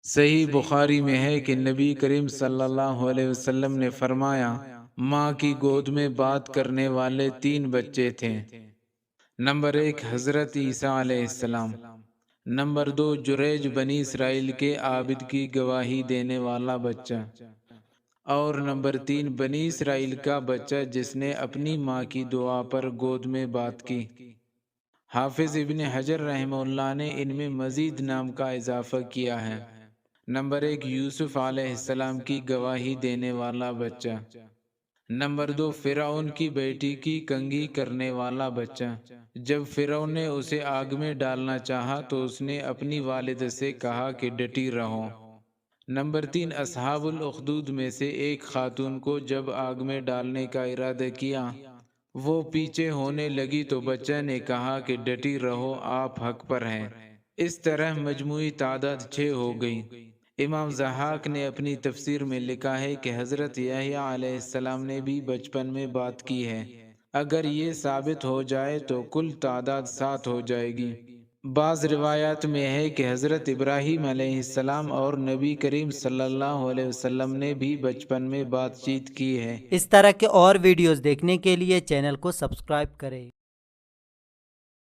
صحیح بخاری میں ہے کہ نبی کریم صلی اللہ علیہ وسلم نے فرمایا، ماں کی گود میں بات کرنے والے 3 بچے تھے۔ نمبر 1 حضرت عیسیٰ علیہ السلام، نمبر 2 جریج بنی اسرائیل کے عابد کی گواہی دینے والا بچہ، اور نمبر 3 بنی اسرائیل کا بچہ جس نے اپنی ماں کی دعا پر گود میں بات کی۔ حافظ ابن حجر رحمہ اللہ نے ان میں مزید نام کا اضافہ کیا ہے۔ نمبر 1 یوسف علیہ السلام کی گواہی دینے والا بچہ، نمبر 2 فرعون کی بیٹی کی کنگھی کرنے والا بچہ، جب فرعون نے اسے آگ میں ڈالنا چاہا تو اس نے اپنی والدہ سے کہا کہ ڈٹی رہو۔ نمبر 3 اصحاب الاخدود میں سے ایک خاتون کو جب آگ میں ڈالنے کا ارادہ کیا، وہ پیچھے ہونے لگی تو بچہ نے کہا کہ ڈٹی رہو، آپ حق پر ہیں۔ اس طرح مجموعی تعداد 6 ہو گئی۔ امام ضحاک نے اپنی تفسیر میں لکھا ہے کہ حضرت یحییٰ علیہ السلام نے بھی بچپن میں بات کی ہے۔ اگر یہ ثابت ہو جائے تو کل تعداد 7 ہو جائے گی۔ بعض روایات میں ہے کہ حضرت ابراہیم علیہ السلام اور نبی کریم صلی اللہ علیہ وسلم نے بھی بچپن میں بات چیت کی ہے۔ اس طرح کے اور ویڈیوز دیکھنے کے لیے چینل کو سبسکرائب کریں۔